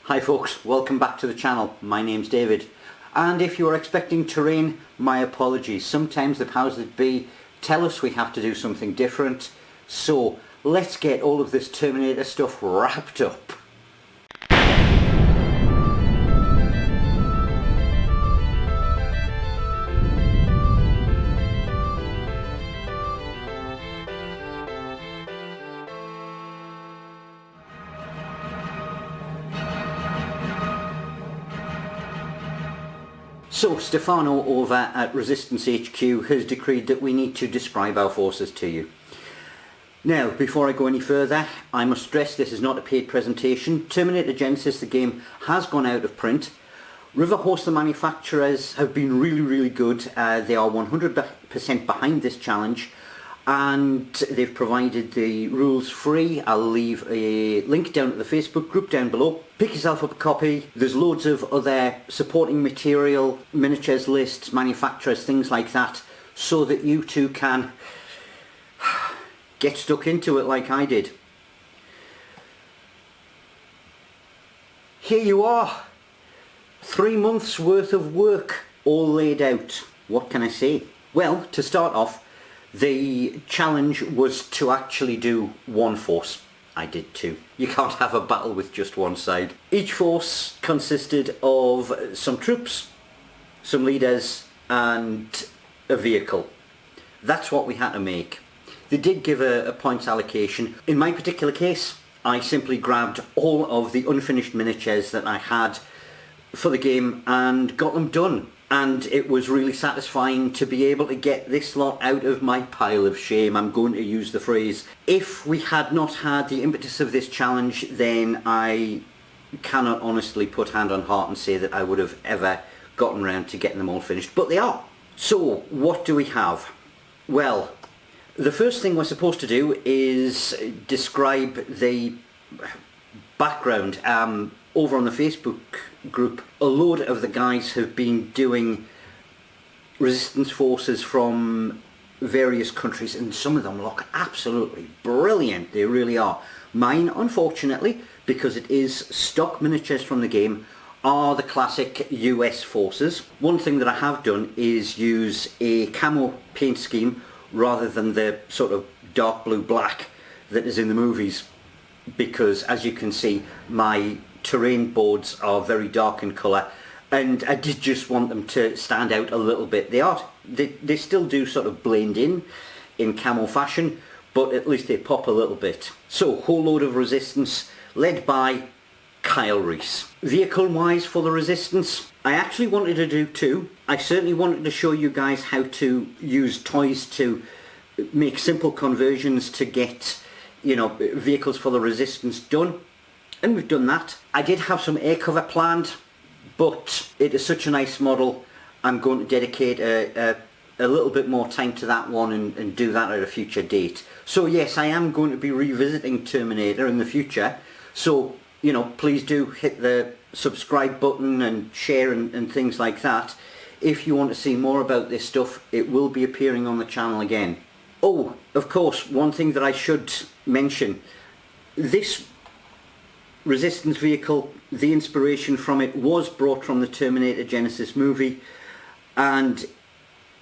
Hi folks, welcome back to the channel. My name's David, and if you are expecting terrain, my apologies. Sometimes the powers that be tell us we have to do something different, so let's get all of this Terminator stuff wrapped up. So, Stefano over at Resistance HQ has decreed that we need to describe our forces to you. Now, before I go any further, I must stress this is not a paid presentation. Terminator Genisys, the game, has gone out of print. River Horse, the manufacturers, have been really good. They are 100% behind this challenge, and they've provided the rules free. I'll leave a link down to the Facebook group down below. Pick yourself up a copy. There's loads of other supporting material, miniatures lists, manufacturers, things like that, so that you too can get stuck into it like I did. Here you are, 3 months worth of work all laid out. What can I say? Well, to start off, the challenge was to actually do one force. I did two. You can't have a battle with just one side. Each force consisted of some troops, some leaders, and a vehicle. That's what we had to make. They did give a points allocation. In my particular case, I simply grabbed all of the unfinished miniatures that I had for the game and got them done. And it was really satisfying to be able to get this lot out of my pile of shame. I'm going to use the phrase. If we had not had the impetus of this challenge, then I cannot honestly put hand on heart and say that I would have ever gotten around to getting them all finished. But they are. So, what do we have? Well, the first thing we're supposed to do is describe the background. Over on the Facebook group, a load of the guys have been doing resistance forces from various countries, and some of them look absolutely brilliant. They really are. Mine, unfortunately, because it is stock miniatures from the game, are the classic US forces. One thing that I have done is use a camo paint scheme rather than the sort of dark blue black that is in the movies, because as you can see, my terrain boards are very dark in colour, and I did just want them to stand out a little bit. They still do sort of blend in camo fashion, but at least they pop a little bit. So, whole load of resistance led by Kyle Reese. Vehicle wise for the resistance, I actually wanted to do two. I certainly wanted to show you guys how to use toys to make simple conversions to get, you know, vehicles for the resistance done. And we've done that. I did have some air cover planned, but it is such a nice model, I'm going to dedicate a little bit more time to that one and do that at a future date. So yes, I am going to be revisiting Terminator in the future, so you know, please do hit the subscribe button and share and things like that. If you want to see more about this stuff, it will be appearing on the channel again. Oh, of course, one thing that I should mention, this resistance vehicle, the inspiration from it was brought from the Terminator Genisys movie, and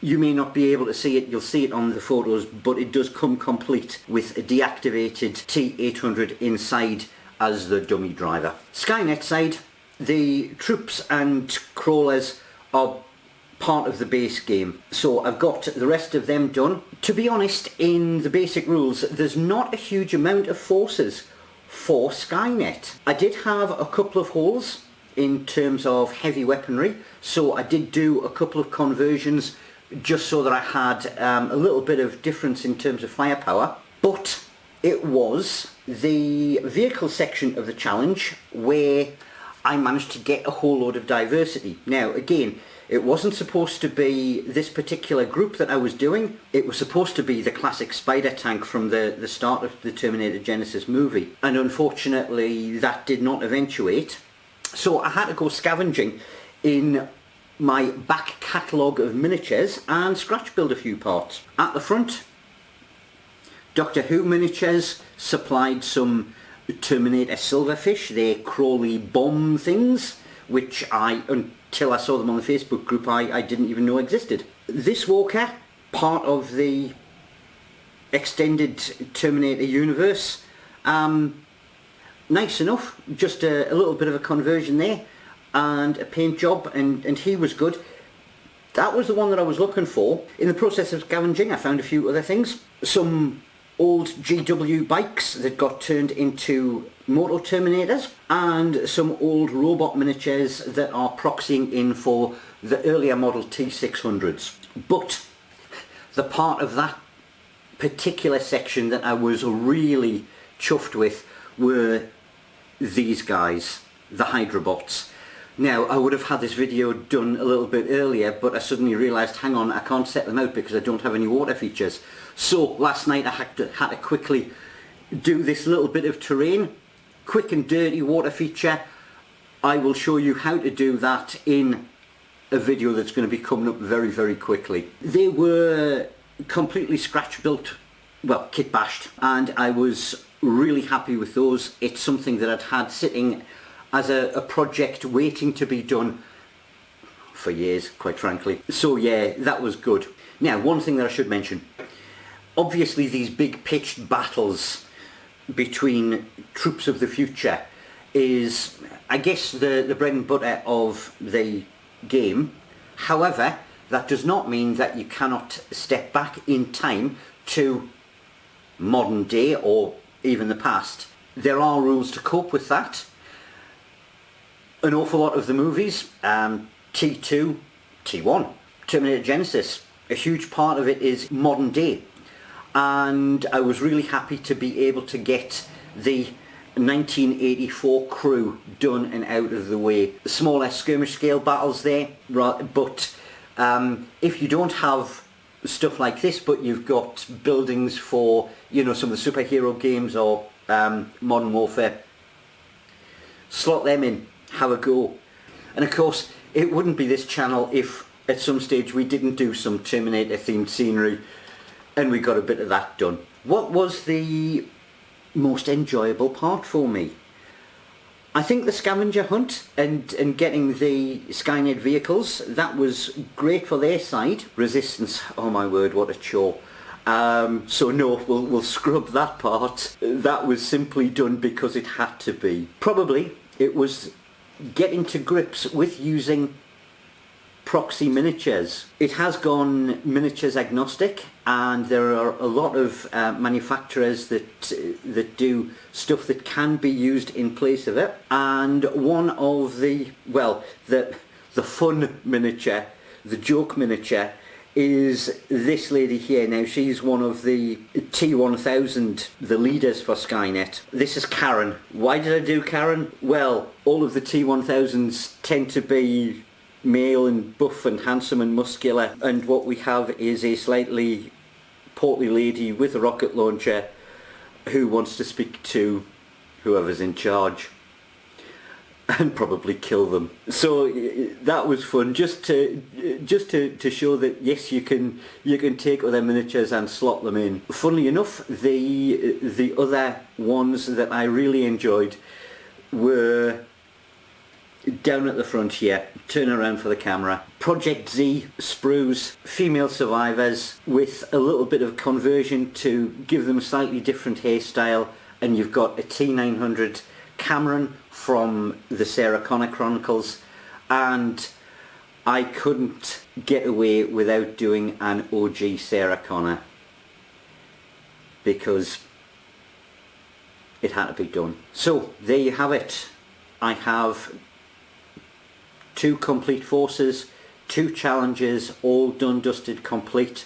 you may not be able to see it, you'll see it on the photos, but it does come complete with a deactivated T-800 inside as the dummy driver. Skynet side, the troops and crawlers are part of the base game, so I've got the rest of them done. To be honest, in the basic rules, there's not a huge amount of forces for Skynet. I did have a couple of holes in terms of heavy weaponry, so I did do a couple of conversions just so that I had a little bit of difference in terms of firepower, but it was the vehicle section of the challenge where I managed to get a whole load of diversity. Now again, it wasn't supposed to be this particular group that I was doing. It was supposed to be the classic spider tank from the start of the Terminator Genisys movie, and unfortunately that did not eventuate. So I had to go scavenging in my back catalogue of miniatures and scratch build a few parts. At the front, Doctor Who miniatures supplied some Terminator Silverfish, they're crawly bomb things, which until I saw them on the Facebook group, I didn't even know existed. This walker, part of the extended Terminator universe, nice enough, just a little bit of a conversion there and a paint job, and he was good. That was the one that I was looking for. In the process of scavenging, I found a few other things. Some old GW bikes that got turned into Moto Terminators, and some old robot miniatures that are proxying in for the earlier model T600s. But the part of that particular section that I was really chuffed with were these guys, the Hydrobots. Now, I would have had this video done a little bit earlier, but I suddenly realised, hang on, I can't set them out because I don't have any water features. So last night I had to quickly do this little bit of terrain, quick and dirty water feature. I will show you how to do that in a video that's going to be coming up very, very quickly. They were completely scratch built, well, kit bashed, and I was really happy with those. It's something that I'd had sitting as a project waiting to be done for years, quite frankly. So yeah, that was good. Now, one thing that I should mention, obviously these big pitched battles between troops of the future is, I guess, the bread and butter of the game. However, that does not mean that you cannot step back in time to modern day or even the past. There are rules to cope with that. An awful lot of the movies, T2, T1, Terminator Genisys, a huge part of it is modern day. And I was really happy to be able to get the 1984 crew done and out of the way. Smaller skirmish scale battles there, but if you don't have stuff like this, but you've got buildings for, you know, some of the superhero games or Modern Warfare, slot them in, have a go. And of course, it wouldn't be this channel if at some stage we didn't do some Terminator themed scenery, and we got a bit of that done. What was the most enjoyable part for me? I think the scavenger hunt and getting the Skynet vehicles, that was great for their side. Resistance, oh my word, what a chore. So no, we'll scrub that part. That was simply done because it had to be. Probably it was getting to grips with using proxy miniatures. It has gone miniatures agnostic, and there are a lot of manufacturers that do stuff that can be used in place of it. And one of the, well, the fun miniature, the joke miniature, is this lady here. Now, she's one of the T1000, the leaders for Skynet. This is Karen. Why did I do Karen? Well, all of the T1000s tend to be male and buff and handsome and muscular, and what we have is a slightly portly lady with a rocket launcher who wants to speak to whoever's in charge and probably kill them. So that was fun, just to show that yes, you can take other miniatures and slot them in. Funnily enough, the other ones that I really enjoyed were down at the front here. Turn around for the camera. Project Z sprues, female survivors with a little bit of conversion to give them a slightly different hairstyle, and you've got a T900 Cameron from the Sarah Connor Chronicles, and I couldn't get away without doing an OG Sarah Connor because it had to be done. So there you have it. I have 2 complete forces, 2 challenges, all done, dusted, complete.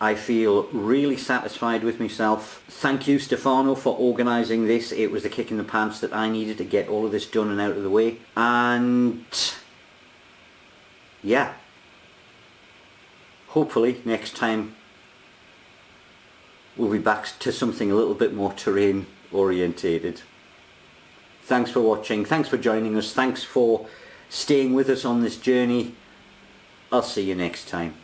I feel really satisfied with myself. Thank you, Stefano, for organising this. It was the kick in the pants that I needed to get all of this done and out of the way. And yeah, hopefully next time we'll be back to something a little bit more terrain orientated. Thanks for watching, thanks for joining us, thanks for staying with us on this journey. I'll see you next time.